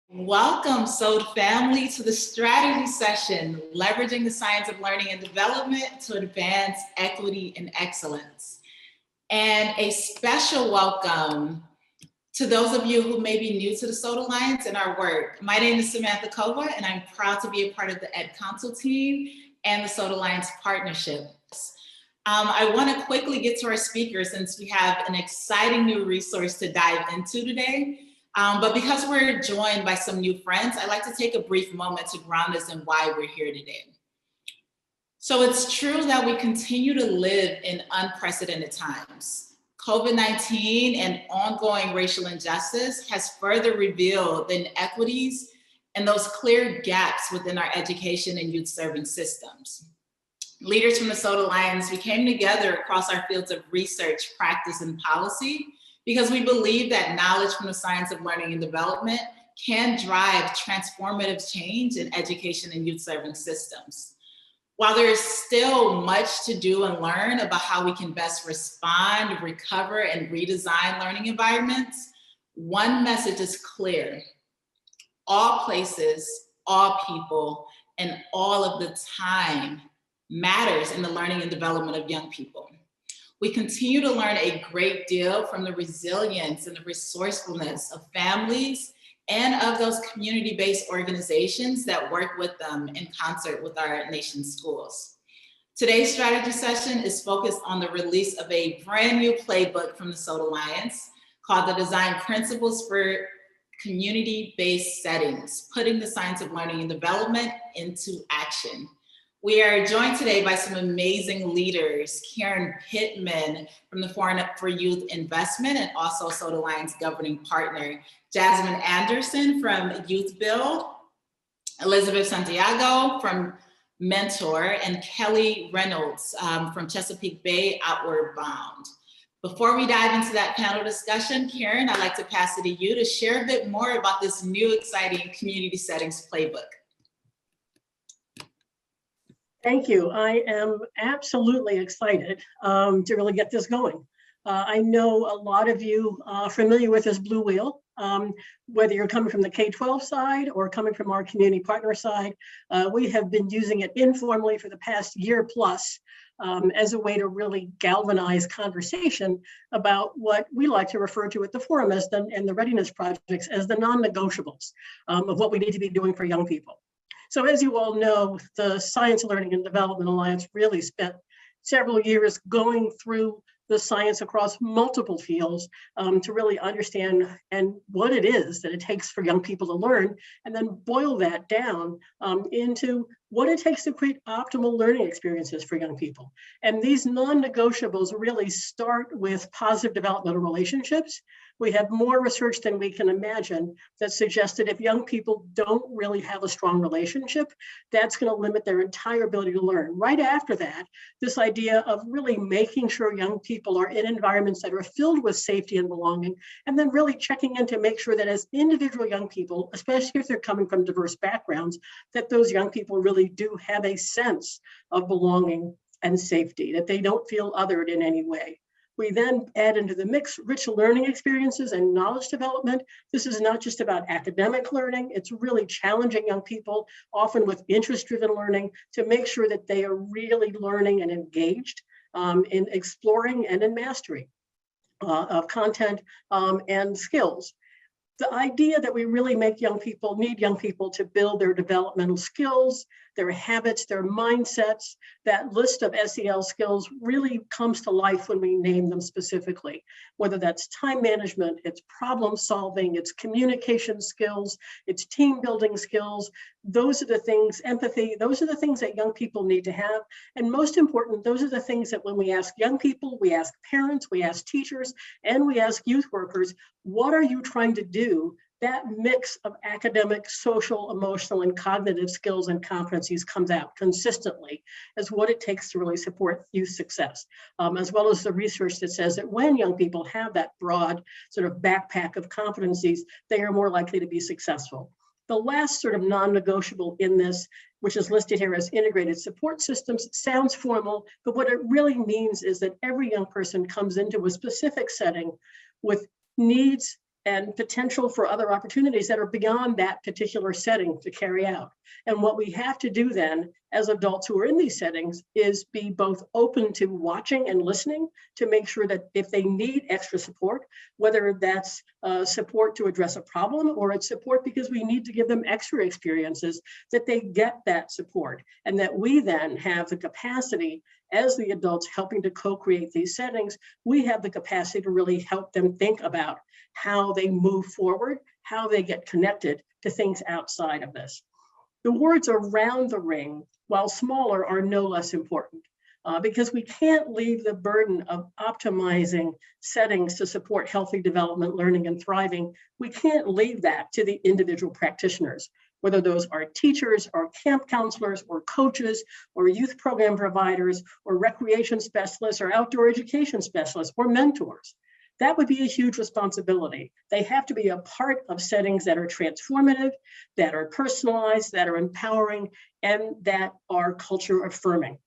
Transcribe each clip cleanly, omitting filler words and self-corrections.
Welcome, SOD family, to the strategy session, leveraging the science of learning and development to advance equity and excellence. And a special welcome to those of you who may be new to the SOD Alliance and our work. My name is Samantha Kova, and I'm proud to be a part of the Ed Council team and the SOD Alliance partnerships. I want to quickly get to our speakers since we have an exciting new resource to dive into today. But because we're joined by some new friends, I'd like to take a brief moment to ground us in why we're here today. So it's true that we continue to live in unprecedented times. COVID-19 and ongoing racial injustice has further revealed the inequities and those clear gaps within our education and youth serving systems. Leaders from the SOD Alliance, we came together across our fields of research, practice, and policy because we believe that knowledge from the science of learning and development can drive transformative change in education and youth serving systems. While there is still much to do and learn about how we can best respond, recover, and redesign learning environments, one message is clear. All places, all people, and all of the time matters in the learning and development of young people. We continue to learn a great deal from the resilience and the resourcefulness of families and of those community-based organizations that work with them in concert with our nation's schools. Today's strategy session is focused on the release of a brand new playbook from the SOD Alliance called the Design Principles for Community-Based Settings, putting the science of learning and development into action. We are joined today by some amazing leaders, Karen Pittman from the Forum for Youth Investment and also SOD Alliance governing partner, Jasmine Anderson from Youth Build, Elizabeth Santiago from Mentor, and Kelly Reynolds from Chesapeake Bay Outward Bound. Before we dive into that panel discussion, Karen, I'd like to pass it to you to share a bit more about this new exciting community settings playbook. Thank you. I am absolutely excited to really get this going. I know a lot of you are familiar with this blue wheel, whether you're coming from the K-12 side or coming from our community partner side. We have been using it informally for the past year plus as a way to really galvanize conversation about what we like to refer to at the forum as and the readiness projects as the non-negotiables of what we need to be doing for young people. So as you all know, the Science Learning and Development Alliance really spent several years going through the science across multiple fields to really understand and what it is that it takes for young people to learn, and then boil that down into what it takes to create optimal learning experiences for young people. And these non-negotiables really start with positive developmental relationships. We have more research than we can imagine that suggests that if young people don't really have a strong relationship, that's going to limit their entire ability to learn. Right after that, this idea of really making sure young people are in environments that are filled with safety and belonging, and then really checking in to make sure that as individual young people, especially if they're coming from diverse backgrounds, that those young people really do have a sense of belonging and safety, that they don't feel othered in any way. We then add into the mix rich learning experiences and knowledge development. This is not just about academic learning, it's really challenging young people, often with interest-driven learning, to make sure that they are really learning and engaged in exploring and in mastery of content and skills. The idea that we really need young people to build their developmental skills, their habits, their mindsets, that list of SEL skills really comes to life when we name them specifically, whether that's time management, it's problem solving, it's communication skills, it's team building skills. Those are the things, empathy, those are the things that young people need to have. And most important, those are the things that when we ask young people, we ask parents, we ask teachers, and we ask youth workers, what are you trying to do? That mix of academic, social, emotional, and cognitive skills and competencies comes out consistently as what it takes to really support youth success, as well as the research that says that when young people have that broad sort of backpack of competencies, they are more likely to be successful. The last sort of non-negotiable in this, which is listed here as integrated support systems, sounds formal, but what it really means is that every young person comes into a specific setting with needs and potential for other opportunities that are beyond that particular setting to carry out. And what we have to do then as adults who are in these settings is be both open to watching and listening to make sure that if they need extra support, whether that's support to address a problem or it's support because we need to give them extra experiences, that they get that support and that we then have the capacity as the adults helping to co-create these settings, we have the capacity to really help them think about how they move forward, how they get connected to things outside of this. The words around the ring, while smaller, are no less important because we can't leave the burden of optimizing settings to support healthy development, learning, and thriving. We can't leave that to the individual practitioners, whether those are teachers or camp counselors or coaches or youth program providers or recreation specialists or outdoor education specialists or mentors. That would be a huge responsibility. They have to be a part of settings that are transformative, that are personalized, that are empowering, and that are culture affirming.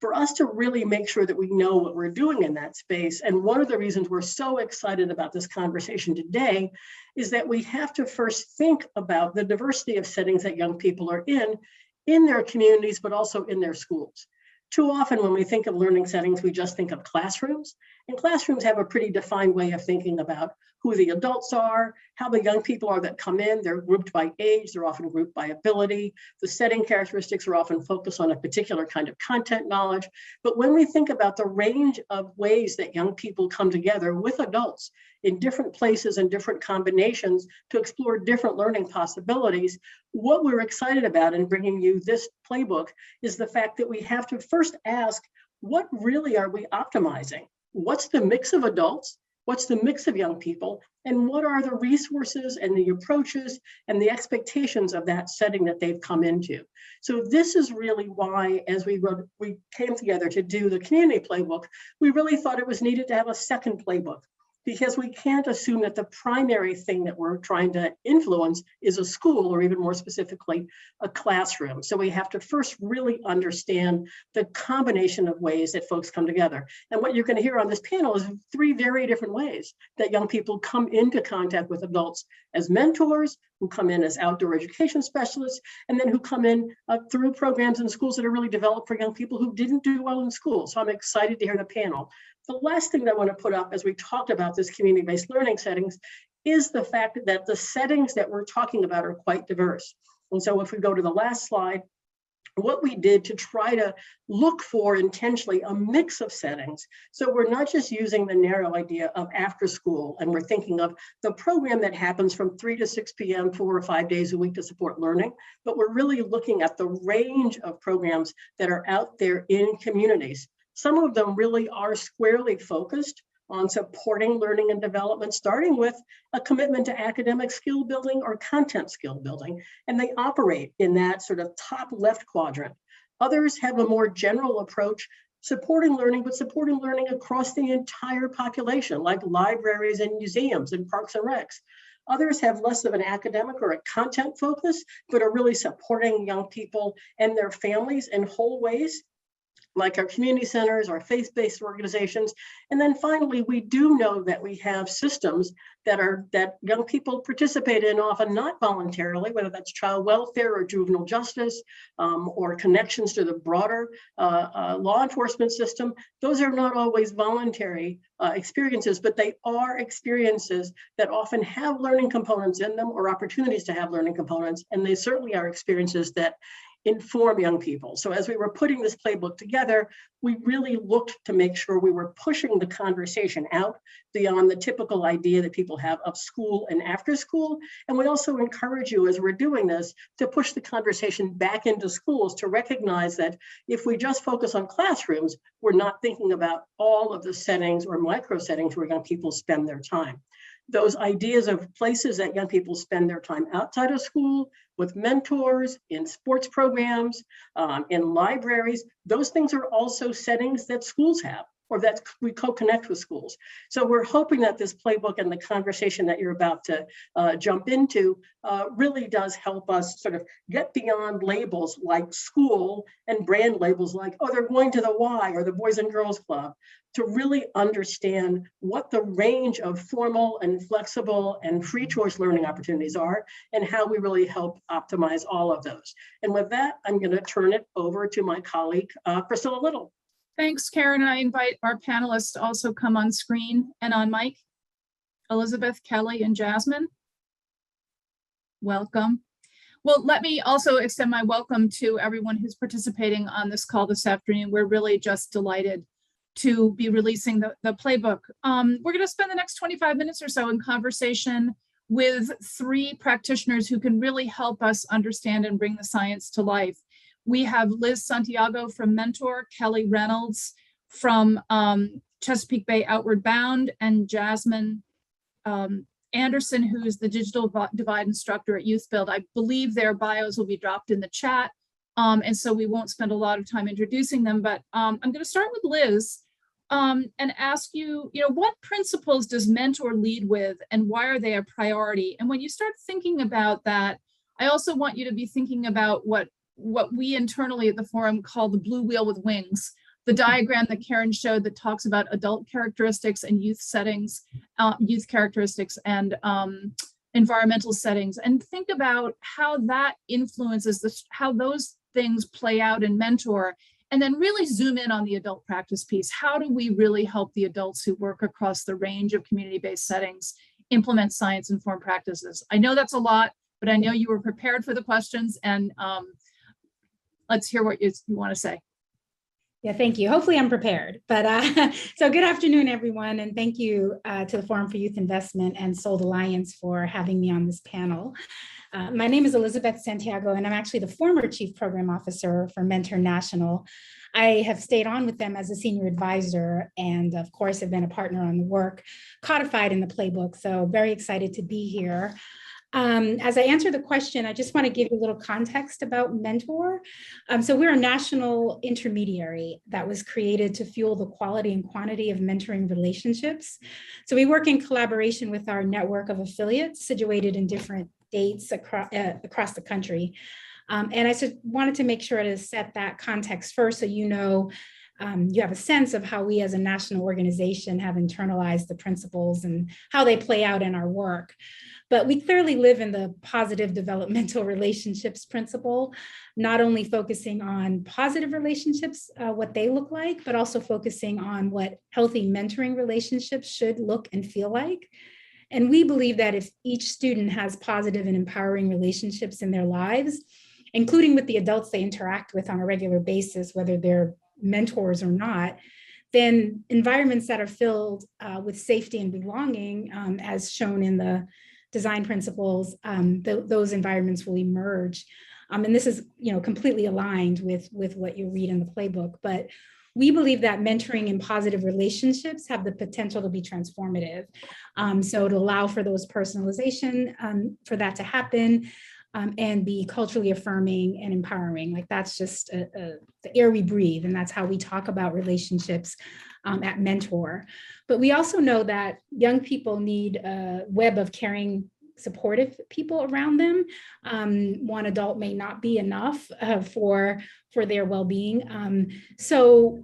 For us to really make sure that we know what we're doing in that space, and one of the reasons we're so excited about this conversation today is that we have to first think about the diversity of settings that young people are in their communities, but also in their schools. Too often when we think of learning settings, we just think of classrooms, and classrooms have a pretty defined way of thinking about who the adults are, how the young people are that come in. They're grouped by age, they're often grouped by ability. The setting characteristics are often focused on a particular kind of content knowledge. But when we think about the range of ways that young people come together with adults in different places and different combinations to explore different learning possibilities, what we're excited about in bringing you this playbook is the fact that we have to first ask, what really are we optimizing? What's the mix of adults? What's the mix of young people? And what are the resources and the approaches and the expectations of that setting that they've come into? So this is really why, as we came together to do the community playbook, we really thought it was needed to have a second playbook, because we can't assume that the primary thing that we're trying to influence is a school, or even more specifically, a classroom. So we have to first really understand the combination of ways that folks come together. And what you're going to hear on this panel is 3 very different ways that young people come into contact with adults as mentors, who come in as outdoor education specialists, and then who come in through programs in schools that are really developed for young people who didn't do well in school. So I'm excited to hear the panel. The last thing that I want to put up as we talked about this community-based learning settings is the fact that the settings that we're talking about are quite diverse. And so if we go to the last slide, what we did to try to look for intentionally a mix of settings. So we're not just using the narrow idea of after school, and we're thinking of the program that happens from 3 to 6 p.m. 4 or 5 days a week to support learning, but we're really looking at the range of programs that are out there in communities. Some of them really are squarely focused on supporting learning and development, starting with a commitment to academic skill building or content skill building, and they operate in that sort of top left quadrant. Others have a more general approach, supporting learning, but supporting learning across the entire population, like libraries and museums and parks and recs. Others have less of an academic or a content focus, but are really supporting young people and their families in whole ways, like our community centers, our faith-based organizations. And then finally, we do know that we have systems that young people participate in, often not voluntarily, whether that's child welfare or juvenile justice, or connections to the broader law enforcement system. Those are not always voluntary experiences, but they are experiences that often have learning components in them, or opportunities to have learning components, and they certainly are experiences that inform young people. So as we were putting this playbook together, we really looked to make sure we were pushing the conversation out beyond the typical idea that people have of school and after school. And we also encourage you, as we're doing this, to push the conversation back into schools, to recognize that if we just focus on classrooms, we're not thinking about all of the settings or micro settings where young people spend their time. Those ideas of places that young people spend their time outside of school, with mentors, in sports programs, in libraries, those things are also settings that schools have. or that we co-connect with schools. So we're hoping that this playbook and the conversation that you're about to jump into really does help us sort of get beyond labels like school and brand labels like, oh, they're going to the Y or the Boys and Girls Club, to really understand what the range of formal and flexible and free choice learning opportunities are and how we really help optimize all of those. And with that, I'm going to turn it over to my colleague, Priscilla Little. Thanks, Karen. I invite our panelists to also come on screen and on mic. Elizabeth, Kelly, and Jasmine. Welcome. Well, let me also extend my welcome to everyone who's participating on this call this afternoon. We're really just delighted to be releasing the playbook. We're going to spend the next 25 minutes or so in conversation with 3 practitioners who can really help us understand and bring the science to life. We have Liz Santiago from Mentor, Kelly Reynolds from Chesapeake Bay Outward Bound, and Jasmine Anderson, who is the Digital Divide instructor at Youth Build. I believe their bios will be dropped in the chat, and so we won't spend a lot of time introducing them, but I'm going to start with Liz and ask you, what principles does Mentor lead with and why are they a priority? And when you start thinking about that, I also want you to be thinking about what we internally at the forum call the blue wheel with wings, the diagram that Karen showed that talks about adult characteristics and youth settings, youth characteristics and environmental settings, and think about how that influences how those things play out in Mentor. And then really zoom in on the adult practice piece. How do we really help the adults who work across the range of community-based settings implement science-informed practices? I know that's a lot, but I know you were prepared for the questions, and let's hear what you want to say. Yeah, thank you. Hopefully I'm prepared. But so good afternoon, everyone. And thank you to the Forum for Youth Investment and Sold Alliance for having me on this panel. My name is Elizabeth Santiago, and I'm actually the former Chief Program Officer for Mentor National. I have stayed on with them as a senior advisor and, of course, have been a partner on the work codified in the playbook. So very excited to be here. As I answer the question, I just want to give you a little context about Mentor. So we're a national intermediary that was created to fuel the quality and quantity of mentoring relationships. So we work in collaboration with our network of affiliates situated in different states across the country. And I wanted to make sure to set that context first so you have a sense of how we as a national organization have internalized the principles and how they play out in our work. But we clearly live in the positive developmental relationships principle, not only focusing on positive relationships, what they look like, but also focusing on what healthy mentoring relationships should look and feel like. And we believe that if each student has positive and empowering relationships in their lives, including with the adults they interact with on a regular basis, whether they're mentors or not, then environments that are filled with safety and belonging, as shown in the design principles, those environments will emerge. And this is, completely aligned with what you read in the playbook. But we believe that mentoring and positive relationships have the potential to be transformative. So to allow for those personalization, for that to happen, and be culturally affirming and empowering. Like that's just the air we breathe. And that's how we talk about relationships at Mentor. But we also know that young people need a web of caring, supportive people around them. One adult may not be enough for their well-being. So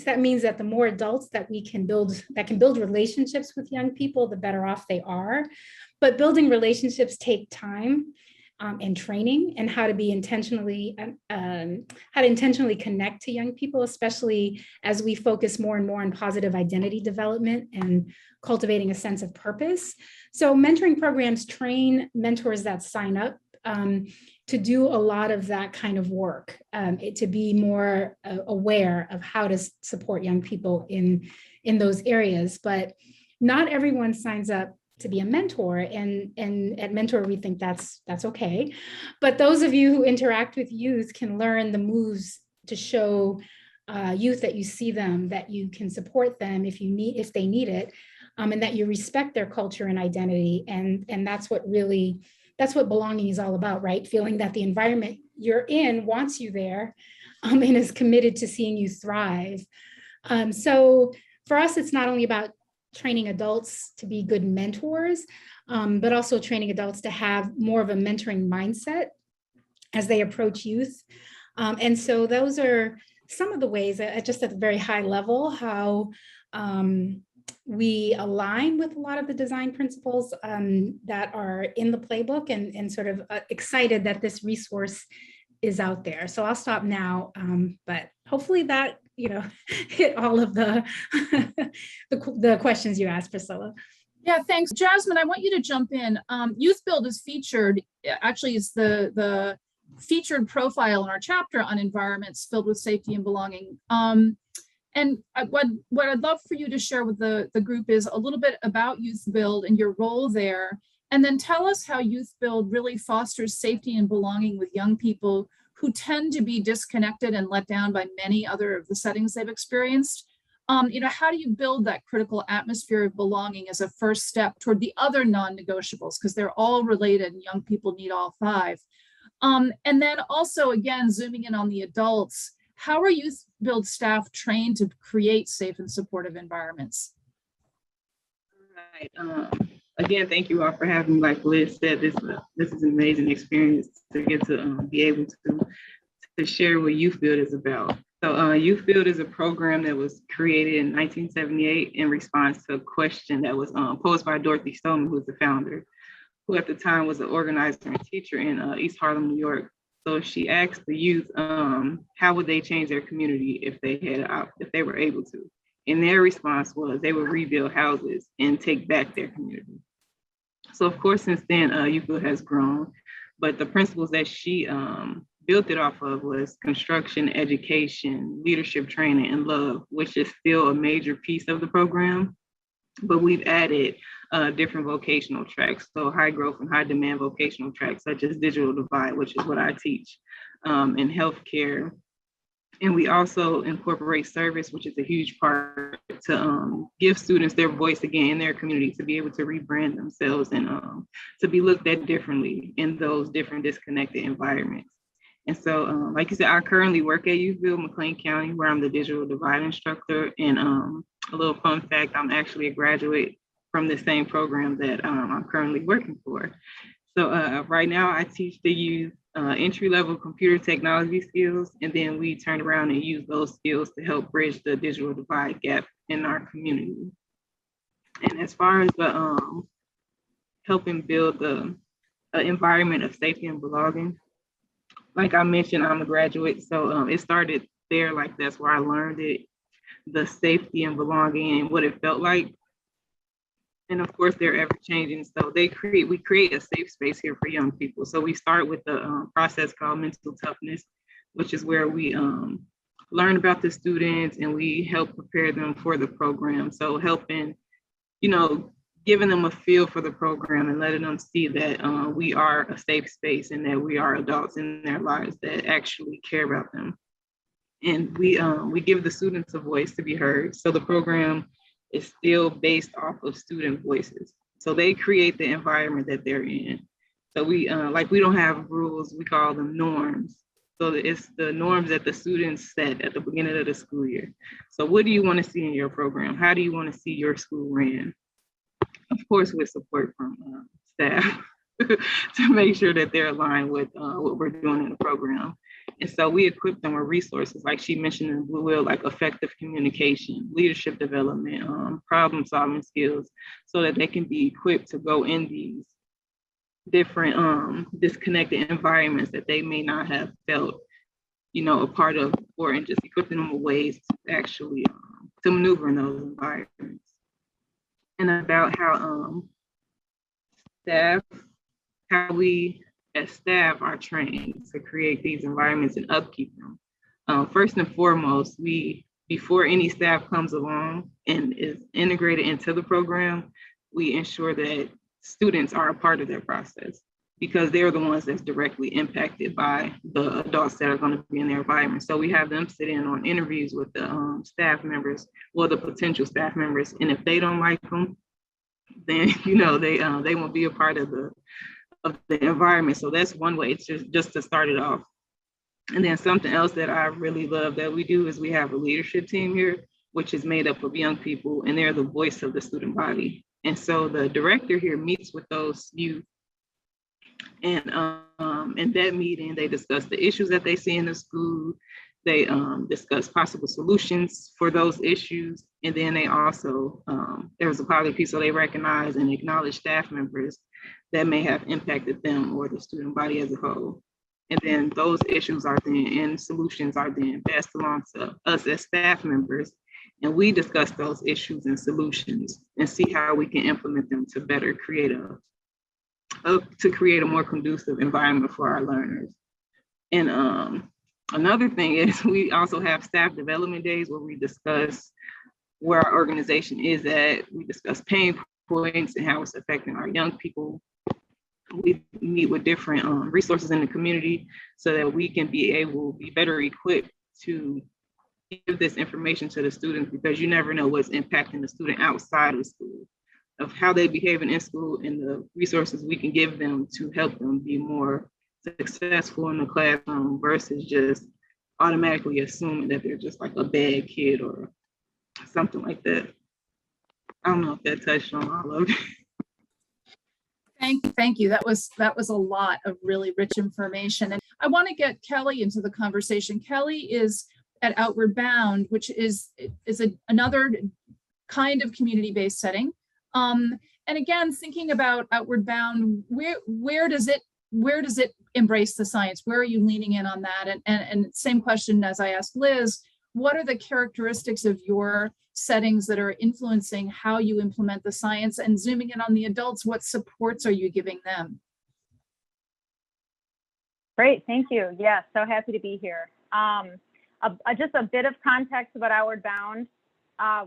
that means that the more adults that can build relationships with young people, the better off they are. But building relationships take time and training, and how to intentionally connect to young people, especially as we focus more and more on positive identity development and cultivating a sense of purpose. So mentoring programs train mentors that sign up to do a lot of that kind of work, to be more aware of how to support young people in those areas. But not everyone signs up to be a mentor, and at Mentor we think that's okay. But those of you who interact with youth can learn the moves to show youth that you see them, that you can support them if they need it, and that you respect their culture and identity. And that's what belonging is all about, right? Feeling that the environment you're in wants you there, and is committed to seeing you thrive. So for us, it's not only about training adults to be good mentors, but also training adults to have more of a mentoring mindset as they approach youth. And so those are some of the ways, just at the very high level, how we align with a lot of the design principles that are in the playbook, and sort of excited that this resource is out there. So I'll stop now, but hopefully that, hit all of the, the questions you asked, Priscilla. Yeah, thanks. Jasmine, I want you to jump in. Youth Build is featured, actually is the featured profile in our chapter on environments filled with safety and belonging. And what I'd love for you to share with the group is a little bit about Youth Build and your role there. And then tell us how Youth Build really fosters safety and belonging with young people who tend to be disconnected and let down by many other of the settings they've experienced. How do you build that critical atmosphere of belonging as a first step toward the other non-negotiables? Because they're all related and young people need all five. And then also, again, zooming in on the adults, how are Youth Build staff trained to create safe and supportive environments? All right. Again, thank you all for having me. Like Liz said, this is an amazing experience to get to be able to share what Youth Build is about. So Youth Build is a program that was created in 1978 in response to a question that was posed by Dorothy Stoneman, who was the founder, who at the time was an organizer and teacher in East Harlem, New York. So she asked the youth, how would they change their community if they were able to? And their response was they would rebuild houses and take back their community. So of course, since then, Youth Build has grown, but the principles that she built it off of was construction, education, leadership training, and love, which is still a major piece of the program. But we've added different vocational tracks, so high growth and high demand vocational tracks, such as digital divide, which is what I teach, in healthcare. And we also incorporate service, which is a huge part to give students their voice again in their community, to be able to rebrand themselves and to be looked at differently in those different disconnected environments. And so, like you said, I currently work at Youth Build, McLean County, where I'm the digital divide instructor. And a little fun fact, I'm actually a graduate from the same program that I'm currently working for. So right now I teach the youth entry-level computer technology skills, and then we turn around and use those skills to help bridge the digital divide gap in our community. And as far as the helping build the environment of safety and belonging, like I mentioned, I'm a graduate, so it started there. Like that's where I learned it, the safety and belonging and what it felt like. And of course, they're ever changing. So we create a safe space here for young people. So we start with the process called mental toughness, which is where we learn about the students and we help prepare them for the program. So helping, giving them a feel for the program and letting them see that we are a safe space and that we are adults in their lives that actually care about them. And we give the students a voice to be heard. So the program is still based off of student voices. So they create the environment that they're in. So we don't have rules, we call them norms. So it's the norms that the students set at the beginning of the school year. So what do you want to see in your program? How do you want to see your school ran? Of course, with support from staff to make sure that they're aligned with what we're doing in the program. And so we equip them with resources, like she mentioned in Blue Wheel, like effective communication, leadership development, problem solving skills, so that they can be equipped to go in these different disconnected environments that they may not have felt, a part of, or and just equipping them with ways to actually to maneuver in those environments. And about how we as staff are trained to create these environments and upkeep them. First and foremost, before any staff comes along and is integrated into the program, we ensure that students are a part of their process because they're the ones that's directly impacted by the adults that are going to be in their environment. So we have them sit in on interviews with the staff members, or the potential staff members, and if they don't like them, then they won't be a part of the environment. So that's one way. It's just to start it off. And then something else that I really love that we do is we have a leadership team here. which is made up of young people, and they're the voice of the student body. And so the director here meets with those youth, and in that meeting, they discuss the issues that they see in the school. They discuss possible solutions for those issues. And then they also, there's a pilot piece, so they recognize and acknowledge staff members that may have impacted them or the student body as a whole. And then those issues are then, and solutions are then passed along to us as staff members. And we discuss those issues and solutions and see how we can implement them to better create a more conducive environment for our learners. And another thing is we also have staff development days where we discuss where our organization is at. We discuss pain points and how it's affecting our young people. We meet with different resources in the community so that we can be better equipped to give this information to the students, because you never know what's impacting the student outside of school, of how they behave in school, and the resources we can give them to help them be more successful in the classroom versus just automatically assuming that they're just like a bad kid or something like that. I don't know if that touched on all of it. Thank you. That was a lot of really rich information. And I want to get Kelly into the conversation. Kelly is at Outward Bound, which is another kind of community-based setting. And again, thinking about Outward Bound, where does it embrace the science? Where are you leaning in on that? And same question as I asked Liz, what are the characteristics of your settings that are influencing how you implement the science? And zooming in on the adults, what supports are you giving them? Great, thank you. Yeah, so happy to be here. Just a bit of context about Outward Bound.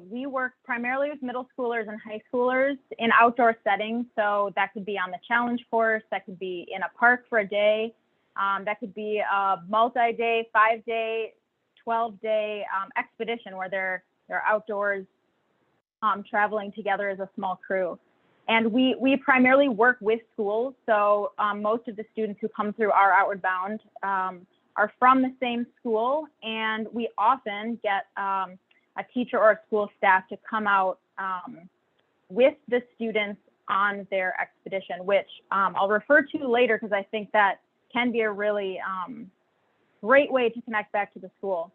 We work primarily with middle schoolers and high schoolers in outdoor settings. So that could be on the challenge course, that could be in a park for a day, that could be a multi-day, 5-day, 12-day expedition where they're outdoors traveling together as a small crew. And we primarily work with schools. So most of the students who come through our Outward Bound are from the same school, and we often get a teacher or a school staff to come out with the students on their expedition, which I'll refer to later because I think that can be a really great way to connect back to the school.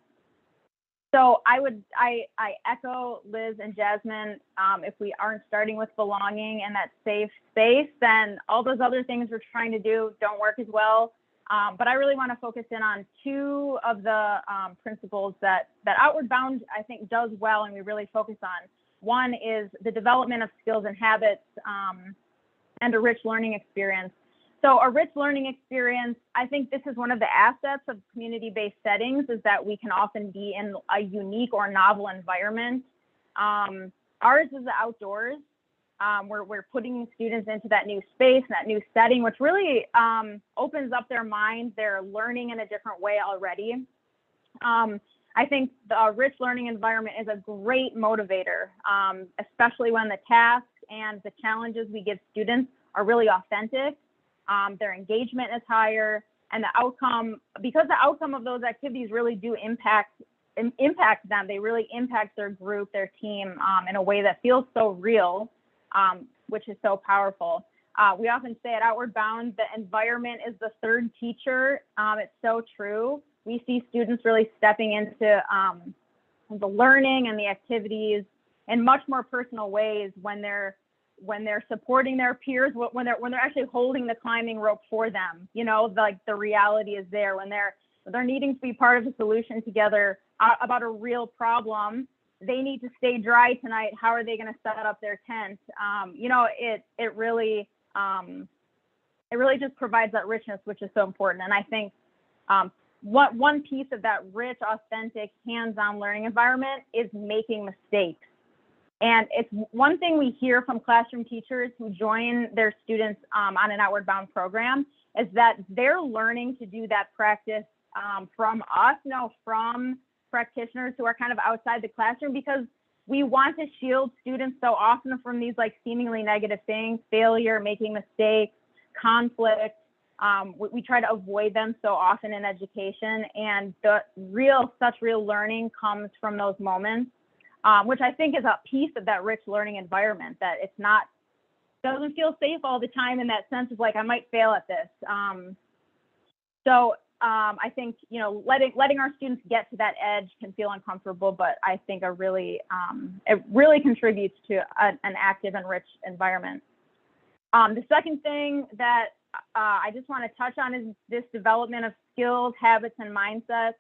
So I echo Liz and Jasmine. If we aren't starting with belonging and that safe space, then all those other things we're trying to do don't work as well. But I really want to focus in on two of the principles that Outward Bound, I think, does well and we really focus on. One is the development of skills and habits and a rich learning experience. So a rich learning experience, I think this is one of the assets of community-based settings, is that we can often be in a unique or novel environment. Ours is the outdoors. We're putting students into that new space, that new setting, which really opens up their mind. They're learning in a different way already. I think the rich learning environment is a great motivator, especially when the tasks and the challenges we give students are really authentic. Their engagement is higher, and the outcome, because the outcome of those activities really do impact them. They really impact their group, their team in a way that feels so real. Which is so powerful. We often say at Outward Bound, the environment is the third teacher. It's so true. We see students really stepping into the learning and the activities in much more personal ways when they're supporting their peers, when they're actually holding the climbing rope for them. You know, like the reality is there when they're needing to be part of the solution together about a real problem. They need to stay dry tonight. How are they going to set up their tent? You know, it really just provides that richness, which is so important. And I think one piece of that rich, authentic, hands-on learning environment is making mistakes. And it's one thing we hear from classroom teachers who join their students on an Outward Bound program is that they're learning to do that practice from us, from practitioners who are kind of outside the classroom, because we want to shield students so often from these like seemingly negative things, failure, making mistakes, conflict. We try to avoid them so often in education, and such real learning comes from those moments. which I think is a piece of that rich learning environment, that it's not, doesn't feel safe all the time in that sense of like, I might fail at this. I think, you know, letting our students get to that edge can feel uncomfortable, but I think it really contributes to an active and rich environment. The second thing that I just want to touch on is this development of skills, habits, and mindsets.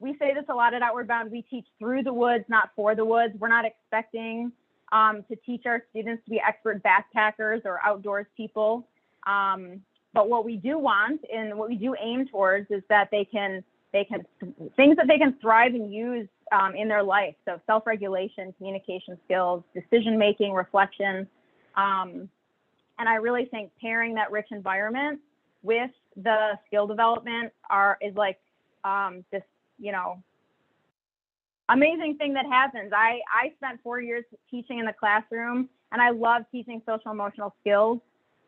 We say this a lot at Outward Bound. We teach through the woods, not for the woods. We're not expecting to teach our students to be expert backpackers or outdoors people. But what we do want and what we do aim towards is that they can things that they can thrive and use in their life. So self-regulation, communication skills, decision-making, reflection. And I really think pairing that rich environment with the skill development is like this, you know, amazing thing that happens. I spent 4 years teaching in the classroom, and I love teaching social emotional skills.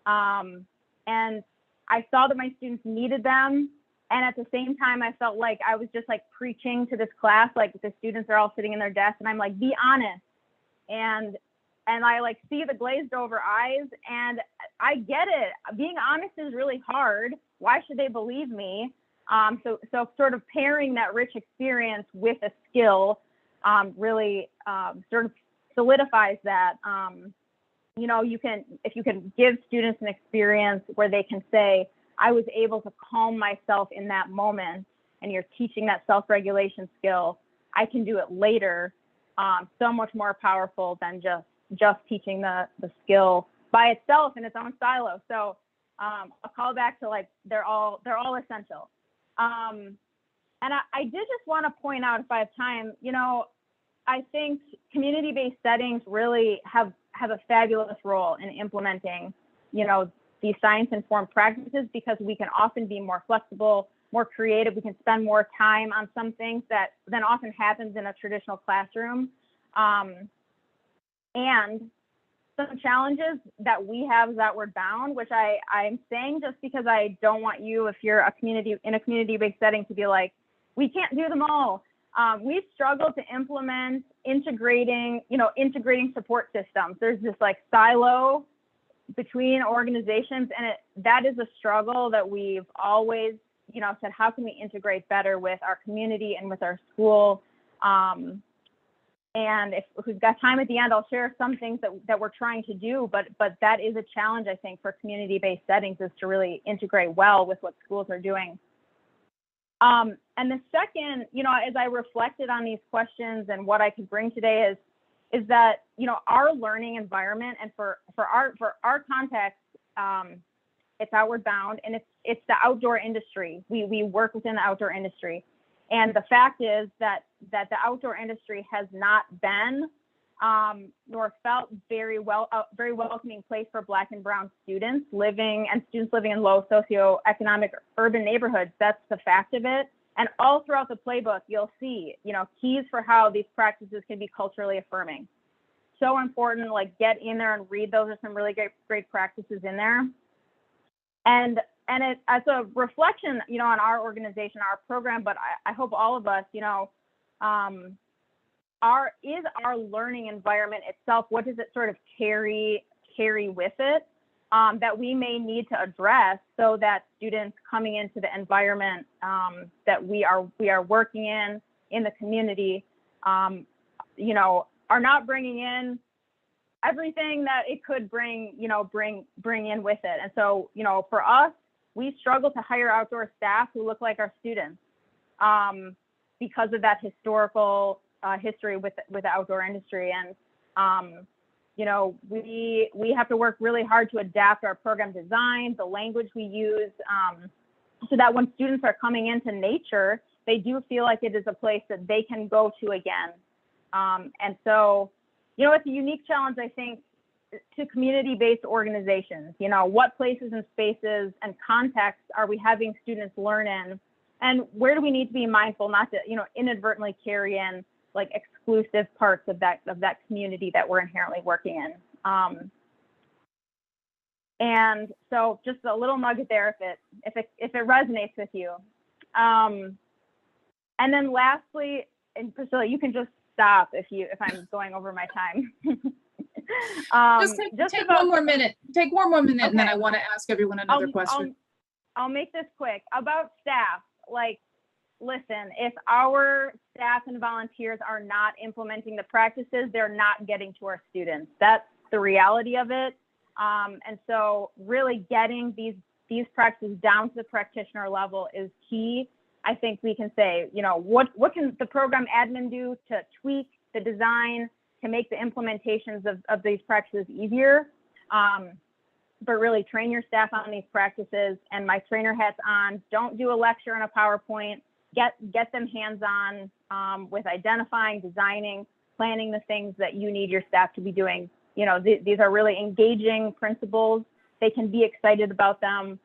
And I saw that my students needed them. And at the same time, I felt like I was just like preaching to this class, like the students are all sitting in their desks, and I'm like, be honest. And I like see the glazed over eyes, and I get it. Being honest is really hard. Why should they believe me? So sort of pairing that rich experience with a skill really sort of solidifies that. You know, if you can give students an experience where they can say, I was able to calm myself in that moment, and you're teaching that self-regulation skill, I can do it later. So much more powerful than just teaching the skill by itself in its own silo. So I'll call back to like, they're all essential. And I did just want to point out, if I have time, you know, I think community-based settings really have a fabulous role in implementing, you know, these science-informed practices, because we can often be more flexible, more creative. We can spend more time on some things than often happens in a traditional classroom. And some challenges that we have as Outward Bound, which I'm saying just because I don't want you, if you're in a community-based setting, to be like, we can't do them all. We've struggled to implement integrating support systems. There's this like silo between organizations, and that is a struggle that we've always, you know, said, how can we integrate better with our community and with our school? And if we've got time at the end, I'll share some things that we're trying to do, but that is a challenge, I think, for community-based settings, is to really integrate well with what schools are doing. And the second, you know, as I reflected on these questions and what I could bring today is that, you know, our learning environment, and for our context, it's Outward Bound, and it's the outdoor industry. We work within the outdoor industry. And the fact is that the outdoor industry has not been nor felt very welcoming place for Black and Brown students living in low socioeconomic urban neighborhoods. That's the fact of it. And all throughout the playbook, you'll see, you know, keys for how these practices can be culturally affirming. So important, like, get in there and read. Those are some really great practices in there. And it, as a reflection, you know, on our organization, our program, but I hope all of us, you know, our learning environment itself, what does it sort of carry with it, that we may need to address, so that students coming into the environment that we are working in the community, you know, are not bringing in everything that it could bring in with it. And so, you know, for us, we struggle to hire outdoor staff who look like our students because of that historical history with the outdoor industry. And, you know, we have to work really hard to adapt our program design, the language we use, so that when students are coming into nature, they do feel like it is a place that they can go to again. And so, you know, it's a unique challenge, I think, to community-based organizations. You know, what places and spaces and contexts are we having students learn in, and where do we need to be mindful not to, you know, inadvertently carry in like exclusive parts of that community that we're inherently working in. And so, just a little nugget there, if it resonates with you. And then lastly, and Priscilla, you can just stop if I'm going over my time. Take one more minute. Take one more minute, and then Okay. I want to ask everyone another question. I'll make this quick. About staff, like, listen, if our staff and volunteers are not implementing the practices, they're not getting to our students. That's the reality of it. And so really getting these practices down to the practitioner level is key. I think we can say, you know, what can the program admin do to tweak the design to make the implementations of these practices easier? But really train your staff on these practices, and my trainer hat's on. Don't do a lecture on a PowerPoint. Get them hands-on with identifying, designing, planning the things that you need your staff to be doing. You know, these are really engaging principles. They can be excited about them.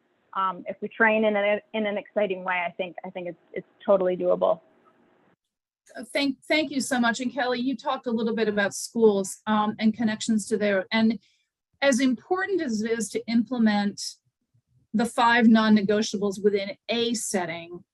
If we train in an exciting way, I think it's totally doable. Thank you so much. And Kelly, you talked a little bit about schools and connections to there. And as important as it is to implement the 5 non-negotiables within a setting,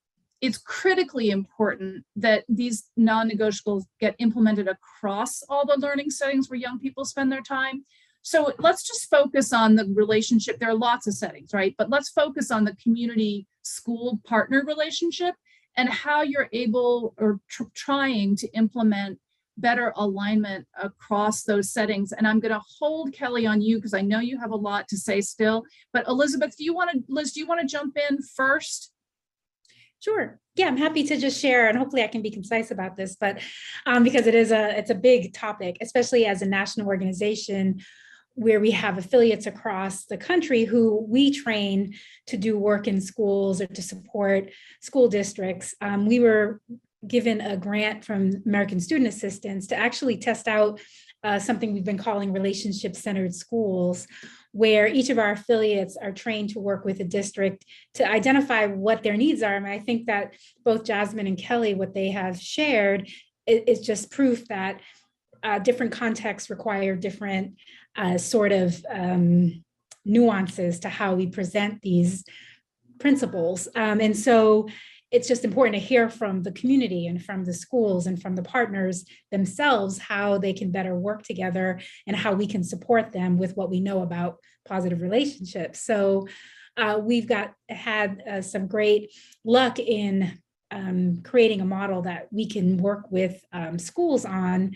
it's critically important that these non-negotiables get implemented across all the learning settings where young people spend their time. So let's just focus on the relationship. There are lots of settings, right? But let's focus on the community school partner relationship and how you're able or trying to implement better alignment across those settings. And I'm going to hold Kelly on you because I know you have a lot to say still. But Elizabeth, Liz, do you want to jump in first? Sure. Yeah, I'm happy to just share, and hopefully I can be concise about this, but because it's a big topic, especially as a national organization where we have affiliates across the country who we train to do work in schools or to support school districts. We were given a grant from American Student Assistance to actually test out something we've been calling relationship-centered schools, where each of our affiliates are trained to work with a district to identify what their needs are. And I think that both Jasmine and Kelly, what they have shared is just proof that different contexts require different sort of nuances to how we present these principles. And so it's just important to hear from the community and from the schools and from the partners themselves how they can better work together and how we can support them with what we know about positive relationships. So we've had some great luck in creating a model that we can work with schools on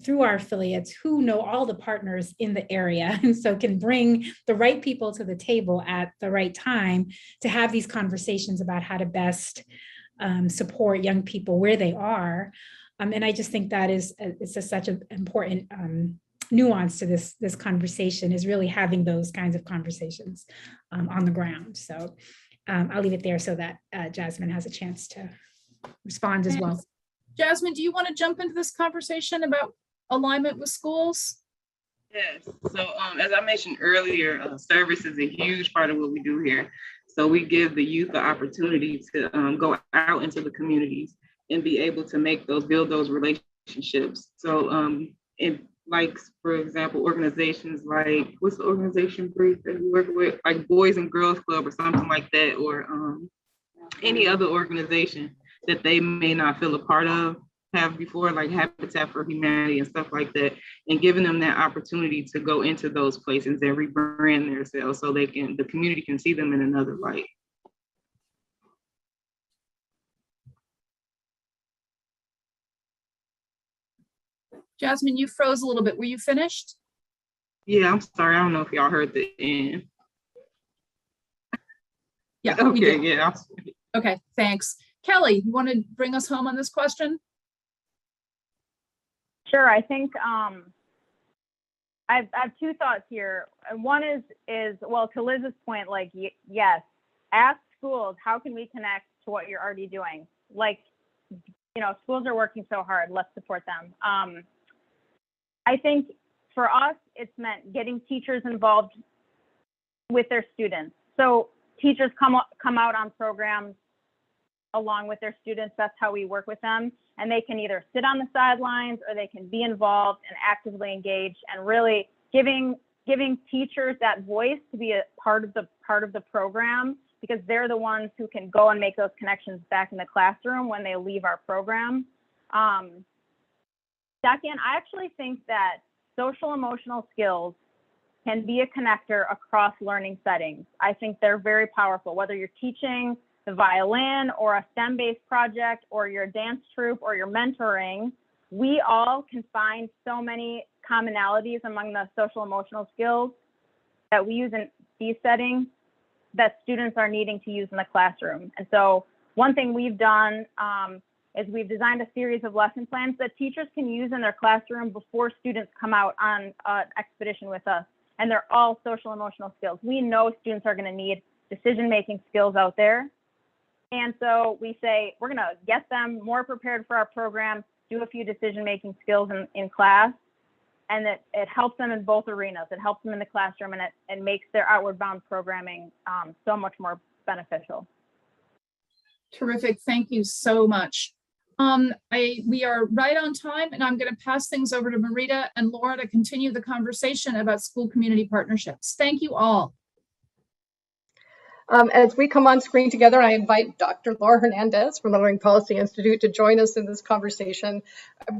through our affiliates who know all the partners in the area, and so can bring the right people to the table at the right time to have these conversations about how to best support young people where they are. And I just think that it's such an important nuance to this conversation, is really having those kinds of conversations on the ground. So I'll leave it there so that Jasmine has a chance to respond as well. Jasmine, do you want to jump into this conversation about alignment with schools? Yes. So as I mentioned earlier, service is a huge part of what we do here. So we give the youth the opportunity to go out into the communities and be able to build those relationships. So like, for example, organizations like, what's the organization brief that you work with? Like Boys and Girls Club or something like that, or any other organization that they may not feel a part of, have before, like Habitat for Humanity and stuff like that, and giving them that opportunity to go into those places and rebrand themselves so the community can see them in another light. Jasmine, you froze a little bit. Were you finished? Yeah, I'm sorry. I don't know if y'all heard the end. Yeah. Okay, yeah. Okay, thanks. Kelly, you want to bring us home on this question? Sure. I think I have 2 thoughts here. One is well, to Liz's point, like, yes, ask schools, how can we connect to what you're already doing? Like, you know, schools are working so hard. Let's support them. I think for us, it's meant getting teachers involved with their students. So teachers come out on programs along with their students. That's how we work with them. And they can either sit on the sidelines or they can be involved and actively engage, and really giving teachers that voice to be a part of the program, because they're the ones who can go and make those connections back in the classroom when they leave our program. Second, I actually think that social emotional skills can be a connector across learning settings. I think they're very powerful, whether you're teaching the violin or a STEM-based project or your dance troupe or your mentoring. We all can find so many commonalities among the social emotional skills that we use in these settings that students are needing to use in the classroom. And so one thing we've done is we've designed a series of lesson plans that teachers can use in their classroom before students come out on an expedition with us. And they're all social emotional skills. We know students are going to need decision-making skills out there. And so we say, we're going to get them more prepared for our program, do a few decision-making skills in class, and it helps them in both arenas. It helps them in the classroom, and it makes their outward bound programming so much more beneficial. Terrific. Thank you so much. We are right on time, and I'm going to pass things over to Marita and Laura to continue the conversation about school community partnerships. Thank you all. As we come on screen together, I invite Dr. Laura Hernandez from the Learning Policy Institute to join us in this conversation.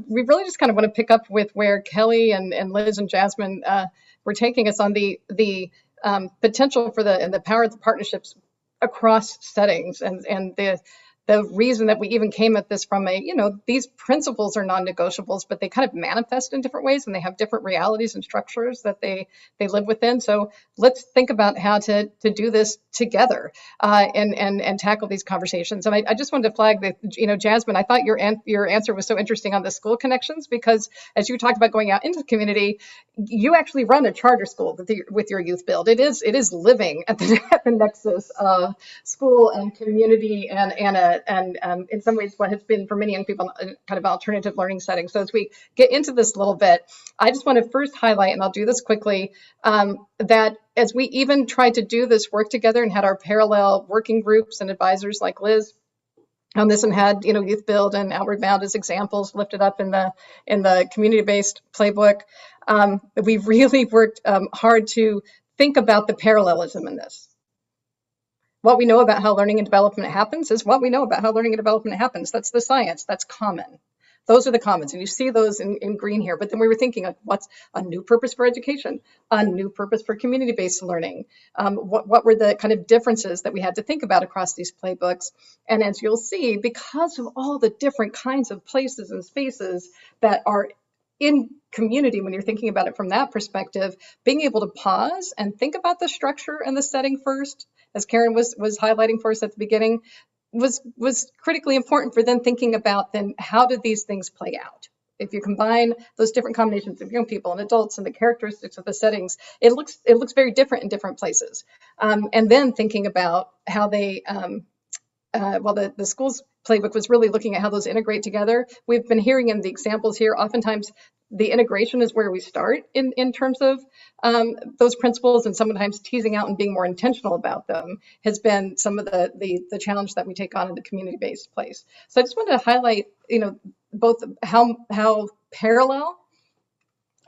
We really just kind of want to pick up with where Kelly and Liz and Jasmine were taking us on the potential for the power of the partnerships across settings, and the reason that we even came at this from these principles are non-negotiables, but they kind of manifest in different ways, and they have different realities and structures that they live within. So let's think about how to do this together and tackle these conversations. And I just wanted to flag that, Jasmine, I thought your answer was so interesting on the school connections, because as you talked about going out into the community, you actually run a charter school with your youth build. It is living at the nexus of school and community and in some ways what has been for many young people kind of alternative learning settings. So as we get into this a little bit, I just want to first highlight, and I'll do this quickly, that as we even tried to do this work together and had our parallel working groups and advisors like Liz on this, and had youth build and outward bound as examples lifted up in the community-based playbook, we really worked hard to think about the parallelism in this. What we know about how learning and development happens is what we know about how learning and development happens. That's the science. That's common. Those are the commons, and you see those in green here. But then we were thinking of what's a new purpose for education, a new purpose for community-based learning. What were the kind of differences that we had to think about across these playbooks? And as you'll see, because of all the different kinds of places and spaces that are in community, when you're thinking about it from that perspective, being able to pause and think about the structure and the setting first, as Karen was highlighting for us at the beginning, was critically important for then thinking about then how did these things play out. If you combine those different combinations of young people and adults and the characteristics of the settings, it looks very different in different places. And then thinking about how they, the schools playbook was really looking at how those integrate together. We've been hearing in the examples here, oftentimes the integration is where we start in terms of those principles, and sometimes teasing out and being more intentional about them has been some of the challenge that we take on in the community-based place. So I just wanted to highlight, both how parallel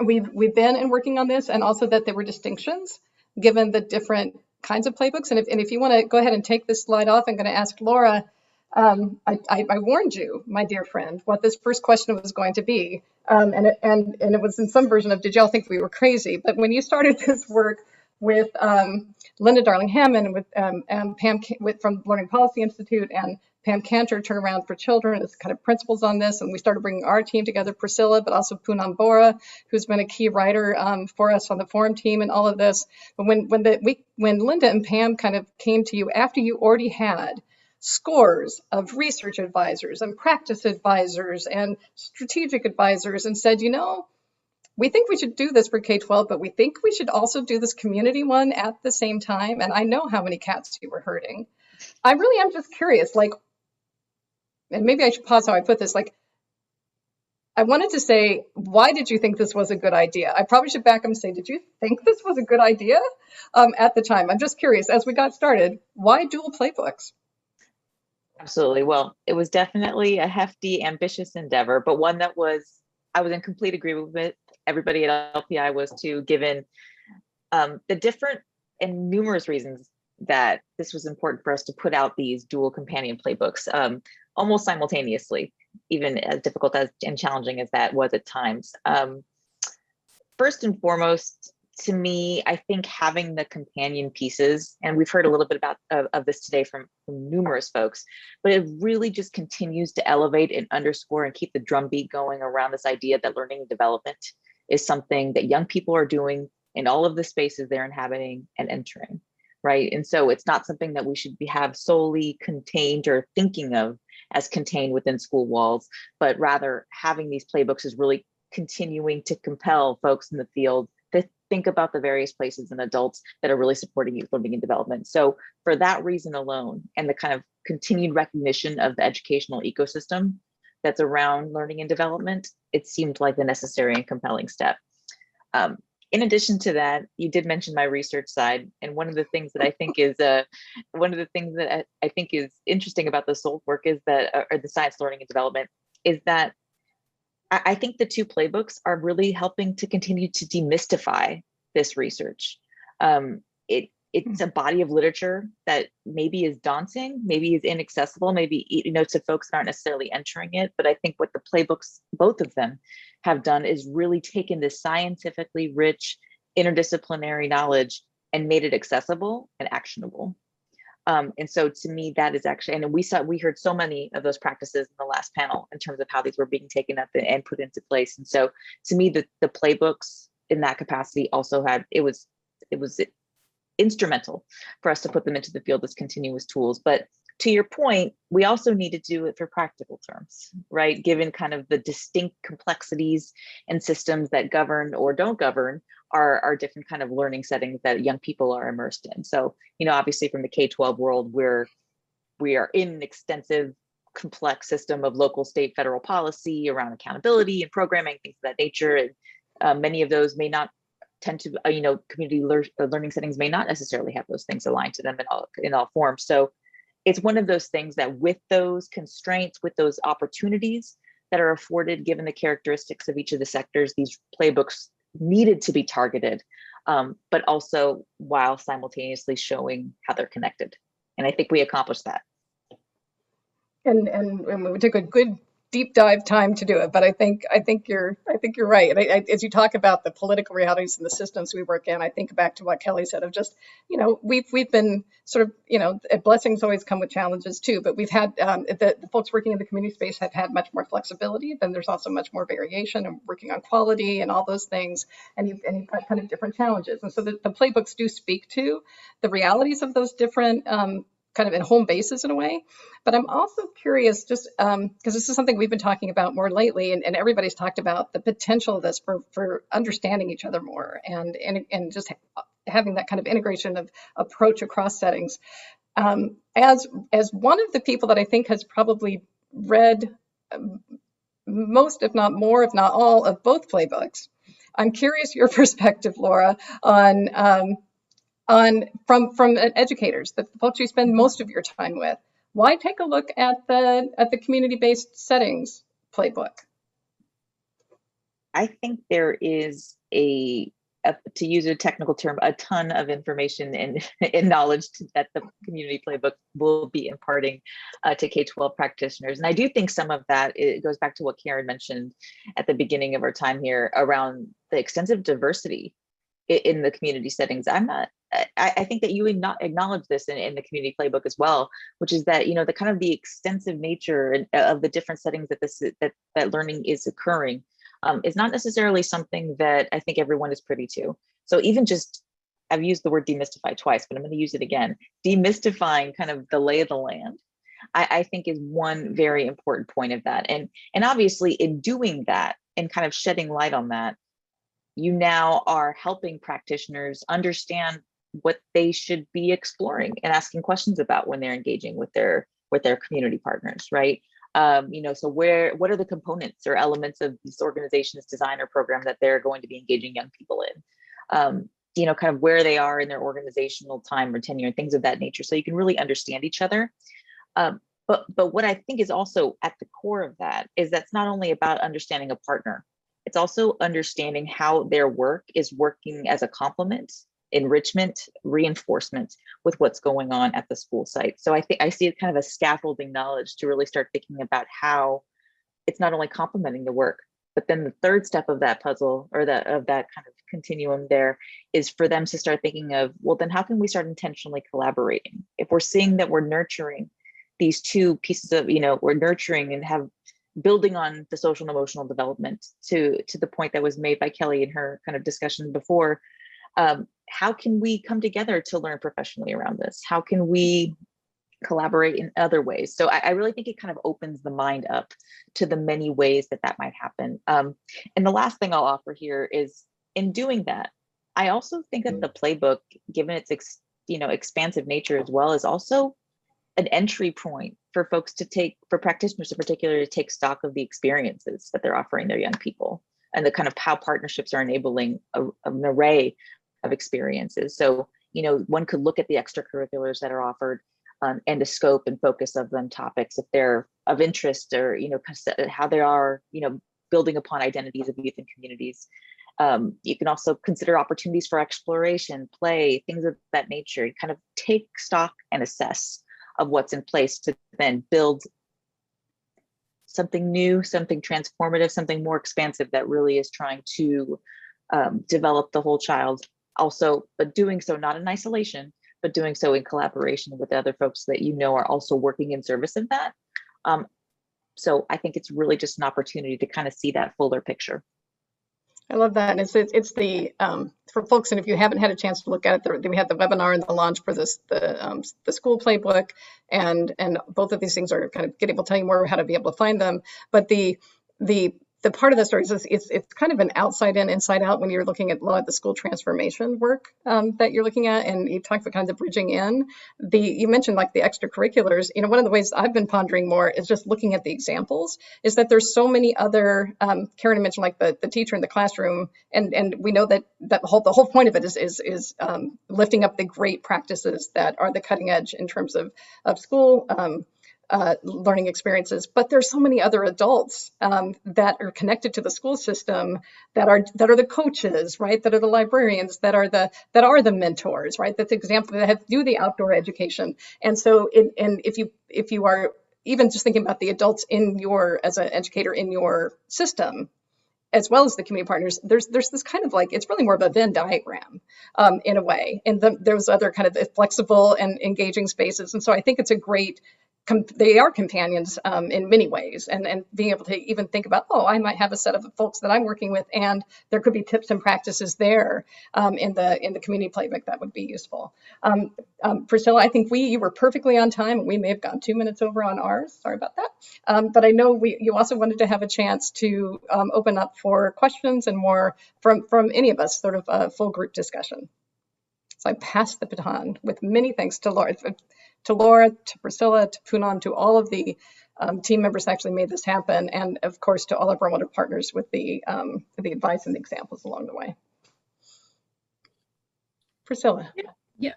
we've been in working on this, and also that there were distinctions given the different kinds of playbooks. And if you want to go ahead and take this slide off, I'm going to ask Laura. I warned you, my dear friend, what this first question was going to be, and it was in some version of, did y'all think we were crazy? But when you started this work with Linda Darling-Hammond and with Pam from Learning Policy Institute, and Pam Cantor, Turnaround for Children, as kind of principals on this, and we started bringing our team together, Priscilla, but also Poonam Bora, who's been a key writer for us on the forum team and all of this. But when Linda and Pam kind of came to you after you already had scores of research advisors and practice advisors and strategic advisors, and said, we think we should do this for K-12, but we think we should also do this community one at the same time. And I know how many cats you were herding. I really am just curious, and maybe I should pause how I put this, I wanted to say, why did you think this was a good idea? I probably should back up and say, did you think this was a good idea at the time? I'm just curious, as we got started, why dual playbooks? Absolutely. Well, it was definitely a hefty, ambitious endeavor, but one that I was in complete agreement with everybody at LPI was to, given the different and numerous reasons that this was important for us to put out these dual companion playbooks almost simultaneously. even as difficult as and challenging as that was at times. First and foremost, to me, I think having the companion pieces, and we've heard a little bit about of this today from numerous folks, but it really just continues to elevate and underscore and keep the drumbeat going around this idea that learning and development is something that young people are doing in all of the spaces they're inhabiting and entering, right? And so it's not something that we should have solely contained or thinking of as contained within school walls, but rather having these playbooks is really continuing to compel folks in the field to think about the various places and adults that are really supporting youth learning and development. So for that reason alone, and the kind of continued recognition of the educational ecosystem that's around learning and development, it seemed like the necessary and compelling step. In addition to that, you did mention my research side, and one of the things that I think is interesting about the SOLT work is that, or the science learning and development, is that I think the two playbooks are really helping to continue to demystify this research. It's a body of literature that maybe is daunting, maybe is inaccessible, maybe, you know, to folks that aren't necessarily entering it. But I think what the playbooks, both of them, have done is really taken this scientifically rich, interdisciplinary knowledge and made it accessible and actionable. And so to me, that is actually, and we heard so many of those practices in the last panel in terms of how these were being taken up and put into place. And so to me, the playbooks in that capacity also had, it was instrumental for us to put them into the field as continuous tools. But to your point, we also need to do it for practical terms, right? Given kind of the distinct complexities and systems that govern or don't govern our different kind of learning settings that young people are immersed in. So, you know, obviously from the K-12 world, we are in an extensive, complex system of local, state, federal policy around accountability and programming, things of that nature. And many of those may not tend to, community learning settings may not necessarily have those things aligned to them in all forms. So it's one of those things that with those constraints, with those opportunities that are afforded, given the characteristics of each of the sectors, these playbooks needed to be targeted, but also while simultaneously showing how they're connected. And I think we accomplished that. And we took a good deep dive time to do it, but I think you're right. And as you talk about the political realities and the systems we work in, I think back to what Kelly said of just, we've been sort of, blessings always come with challenges too, but we've had, the folks working in the community space have had much more flexibility. Then there's also much more variation and working on quality and all those things. And you've got kind of different challenges. And so the playbooks do speak to the realities of those different, kind of in home bases in a way. But I'm also curious, just because this is something we've been talking about more lately, and everybody's talked about the potential of this for understanding each other more and just having that kind of integration of approach across settings. As one of the people that I think has probably read most, if not more, if not all, of both playbooks, I'm curious your perspective, Laura, on from educators, the folks you spend most of your time with. Why take a look at the community-based settings playbook? I think there is to use a technical term, a ton of information and knowledge that the community playbook will be imparting to K-12 practitioners. And I do think some of that, it goes back to what Karen mentioned at the beginning of our time here around the extensive diversity in the community settings. I think that you acknowledge this in the community playbook as well, which is that, the kind of the extensive nature of the different settings that learning is occurring is not necessarily something that I think everyone is privy to. So even just, I've used the word demystify twice, but I'm going to use it again. Demystifying kind of the lay of the land, I think is one very important point of that. And obviously in doing that and kind of shedding light on that, you now are helping practitioners understand what they should be exploring and asking questions about when they're engaging with their community partners, right? So what are the components or elements of this organization's design or program that they're going to be engaging young people in? Kind of where they are in their organizational time or tenure and things of that nature, so you can really understand each other. But what I think is also at the core of that is that's not only about understanding a partner, it's also understanding how their work is working as a complement, enrichment, reinforcement with what's going on at the school site. So I think I see it kind of a scaffolding knowledge to really start thinking about how it's not only complementing the work, but then the third step of that puzzle, or that kind of continuum there, is for them to start thinking of, well, then how can we start intentionally collaborating? If we're seeing that we're nurturing these two pieces of, we're nurturing and have building on the social and emotional development to the point that was made by Kelly in her kind of discussion before, how can we come together to learn professionally around this? How can we collaborate in other ways? So I really think it kind of opens the mind up to the many ways that might happen. And the last thing I'll offer here is, in doing that, I also think that the playbook, given its expansive nature as well, is also an entry point for folks to take, for practitioners in particular, to take stock of the experiences that they're offering their young people, and the kind of how partnerships are enabling an array of experiences. So, one could look at the extracurriculars that are offered, and the scope and focus of them topics, if they're of interest, or how they are building upon identities of youth and communities. You can also consider opportunities for exploration, play, things of that nature. You kind of take stock and assess of what's in place to then build something new, something transformative, something more expansive that really is trying to develop the whole child. Also, but doing so not in isolation, but doing so in collaboration with the other folks that are also working in service of that. So I think it's really just an opportunity to kind of see that fuller picture. I love that. And it's the for folks, and if you haven't had a chance to look at it, we had the webinar and the launch for this, the school playbook, and both of these things are kind of getting, we'll tell you more how to be able to find them. But the part of the story is it's kind of an outside in, inside out when you're looking at a lot of the school transformation work that you're looking at, and you talk about kind of bridging in. You mentioned like the extracurriculars. One of the ways I've been pondering more is just looking at the examples. Is that there's so many other. Karen mentioned like the teacher in the classroom, and we know that the whole point of it is lifting up the great practices that are the cutting edge in terms of school. Learning experiences, but there's so many other adults that are connected to the school system that are the coaches, right? That are the librarians, that are the mentors, right? That's example that have to do the outdoor education. And so, if you are even just thinking about the adults as an educator in your system, as well as the community partners, there's this kind of like, it's really more of a Venn diagram in a way. And there's other kind of flexible and engaging spaces. And so I think it's a great, they are companions in many ways, and being able to even think about, I might have a set of folks that I'm working with, and there could be tips and practices there in the community playbook that would be useful. Priscilla, I think you were perfectly on time. We may have gone 2 minutes over on ours. Sorry about that. But I know you also wanted to have a chance to open up for questions and more from any of us, sort of a full group discussion. So I pass the baton with many thanks to Laura, to Priscilla, to Poonam, to all of the team members that actually made this happen, and of course to all of our wonderful partners with the advice and the examples along the way. Priscilla. Yeah,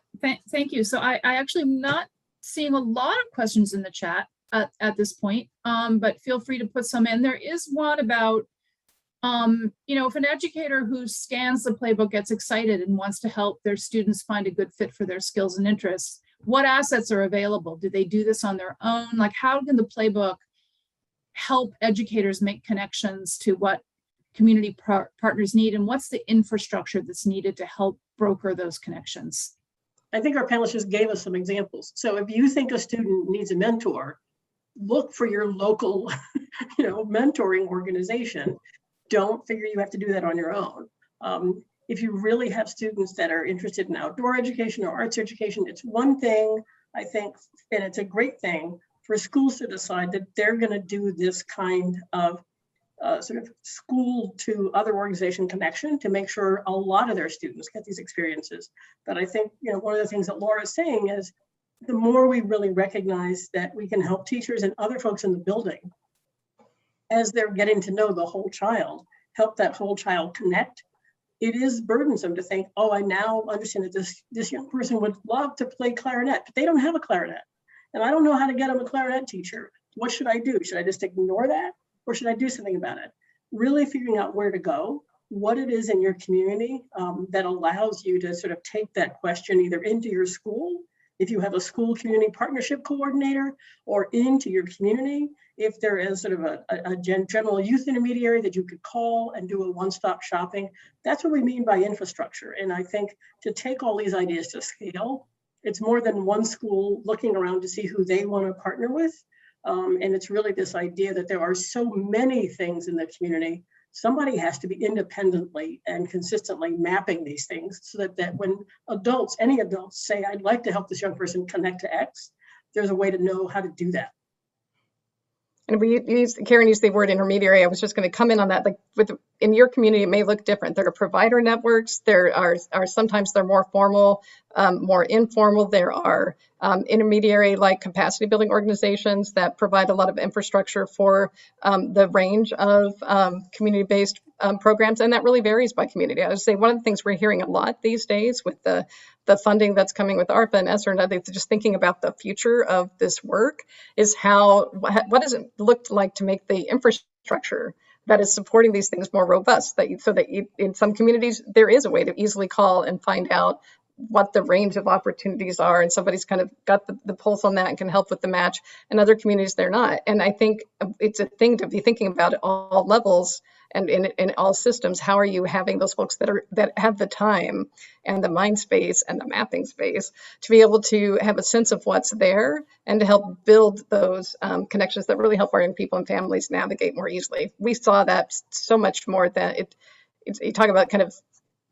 thank you. So I actually am not seeing a lot of questions in the chat at this point, but feel free to put some in. There is one about, if an educator who scans the playbook gets excited and wants to help their students find a good fit for their skills and interests, what assets are available? Do they do this on their own? Like, how can the playbook help educators make connections to what community partners need, and what's the infrastructure that's needed to help broker those connections? I think our panelists just gave us some examples. So if you think a student needs a mentor, look for your local, mentoring organization. Don't figure you have to do that on your own. If you really have students that are interested in outdoor education or arts education, it's one thing, I think, and it's a great thing for schools to decide that they're going to do this kind of sort of school to other organization connection to make sure a lot of their students get these experiences. But I think, one of the things that Laura is saying is the more we really recognize that we can help teachers and other folks in the building as they're getting to know the whole child, help that whole child connect. It is burdensome to think, I now understand that this young person would love to play clarinet, but they don't have a clarinet. And I don't know how to get them a clarinet teacher. What should I do? Should I just ignore that? Or should I do something about it? Really figuring out where to go, what it is in your community that allows you to sort of take that question either into your school if you have a school community partnership coordinator, or into your community, if there is sort of a general youth intermediary that you could call and do a one-stop shopping. That's what we mean by infrastructure. And I think to take all these ideas to scale, it's more than one school looking around to see who they want to partner with. And it's really this idea that there are so many things in the community. Somebody has to be independently and consistently mapping these things so that when adults, any adults say, I'd like to help this young person connect to X, there's a way to know how to do that. And Karen used the word intermediary. I was just going to come in on that. Like in your community, it may look different. There are provider networks. There are sometimes they're more formal, more informal. There are intermediary like capacity building organizations that provide a lot of infrastructure for the range of community-based programs, and that really varies by community. I would say one of the things we're hearing a lot these days with the funding that's coming with ARPA and ESSER and others, just thinking about the future of this work is what does it look like to make the infrastructure that is supporting these things more robust, so that in some communities there is a way to easily call and find out what the range of opportunities are, and somebody's kind of got the pulse on that and can help with the match. In other communities, they're not. And I think it's a thing to be thinking about at all levels and in all systems. How are you having those folks that have the time and the mind space and the mapping space to be able to have a sense of what's there and to help build those connections that really help our young people and families navigate more easily? We saw that so much more than you talk about kind of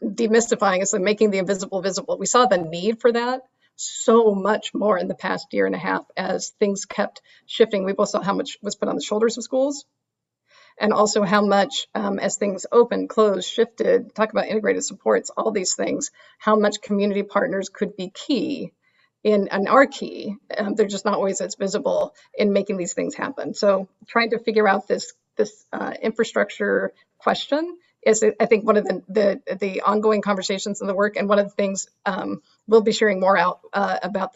demystifying is like making the invisible visible. We saw the need for that so much more in the past year and a half as things kept shifting. We both saw how much was put on the shoulders of schools, and also how much as things opened, closed, shifted, talk about integrated supports, all these things, how much community partners could be key and are key. They're just not always as visible in making these things happen. So trying to figure out this infrastructure question is, I think, one of the ongoing conversations in the work, and one of the things we'll be sharing more out about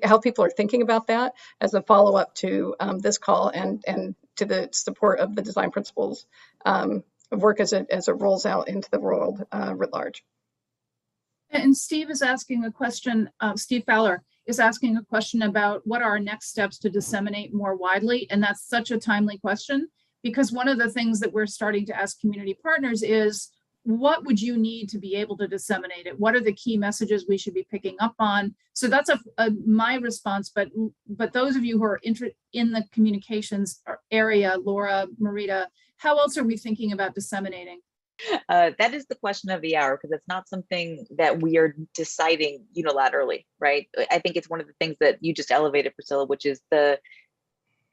how people are thinking about that as a follow-up to this call and to the support of the design principles work as it rolls out into the world writ large. And Steve is asking a question, Steve Fowler is asking a question about what are our next steps to disseminate more widely. And that's such a timely question, because one of the things that we're starting to ask community partners is, what would you need to be able to disseminate it? What are the key messages we should be picking up on? So that's my response, but those of you who are in the communications area, Laura, Marita, how else are we thinking about disseminating? That is the question of the hour, because it's not something that we are deciding unilaterally, right? I think it's one of the things that you just elevated, Priscilla, which is the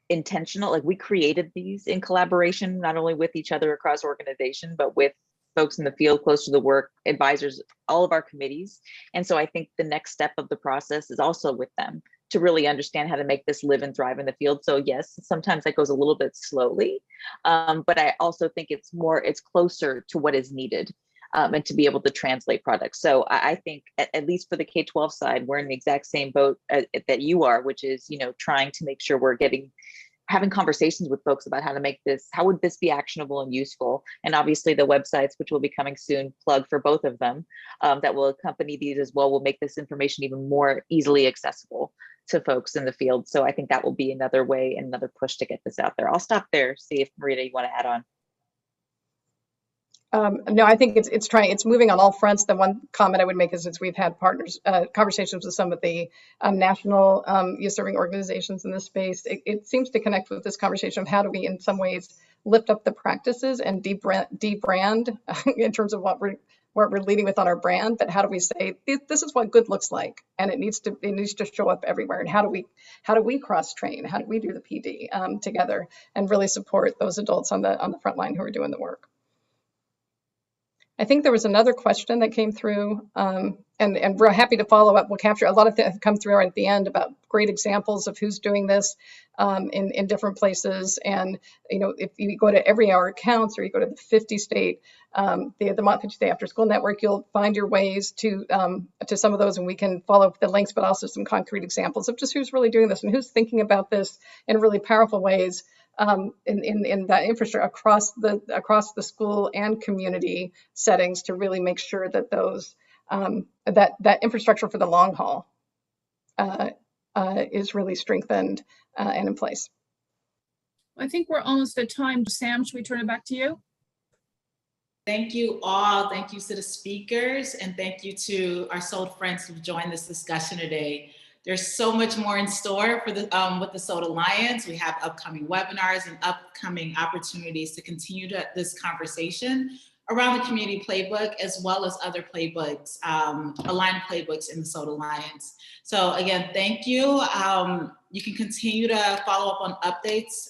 intentional, like we created these in collaboration, not only with each other across organization, but with folks in the field close to the work, advisors, all of our committees. And so I think the next step of the process is also with them to really understand how to make this live and thrive in the field. So yes, sometimes that goes a little bit slowly, but I also think it's closer to what is needed and to be able to translate products. So I think at least for the K-12 side, we're in the exact same boat that you are, which is, trying to make sure we're having conversations with folks about how would this be actionable and useful? And obviously the websites, which will be coming soon, plug for both of them, that will accompany these as well, will make this information even more easily accessible to folks in the field. So I think that will be another way, another push to get this out there. I'll stop there, see if Marita, you want to add on. No, I think it's moving on all fronts. The one comment I would make is we've had conversations with some of the national youth serving organizations in this space. It seems to connect with this conversation of how do we, in some ways, lift up the practices and debrand in terms of what we're leading with on our brand. But how do we say this is what good looks like, and it needs to show up everywhere? And how do we cross train? How do we do the PD together and really support those adults on the front line who are doing the work? I think there was another question that came through, and we're happy to follow up. We'll capture a lot of things have come through at the end about great examples of who's doing this in different places. And if you go to Every Hour Counts, or you go to the 50 state, the Mont 50 State After School Network, you'll find your ways to some of those, and we can follow up the links, but also some concrete examples of just who's really doing this and who's thinking about this in really powerful ways. In that infrastructure across the school and community settings to really make sure that those that infrastructure for the long haul is really strengthened and in place. I think we're almost at time. Sam, should we turn it back to you? Thank you all. Thank you to the speakers, and thank you to our SOLD friends who've joined this discussion today. There's so much more in store for the with the SOLD Alliance. We have upcoming webinars and upcoming opportunities to continue this conversation around the community playbook, as well as other playbooks, aligned playbooks in the SOLD Alliance. So again, thank you. You can continue to follow up on updates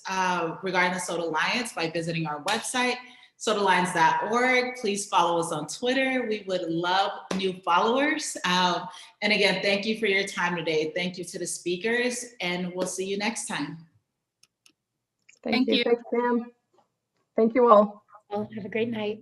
regarding the SOLD Alliance by visiting our website, SOLDalliance.org. Please follow us on Twitter. We would love new followers. And again, thank you for your time today. Thank you to the speakers, and we'll see you next time. Thank you. Thanks, Sam. Thank you all. Well, have a great night.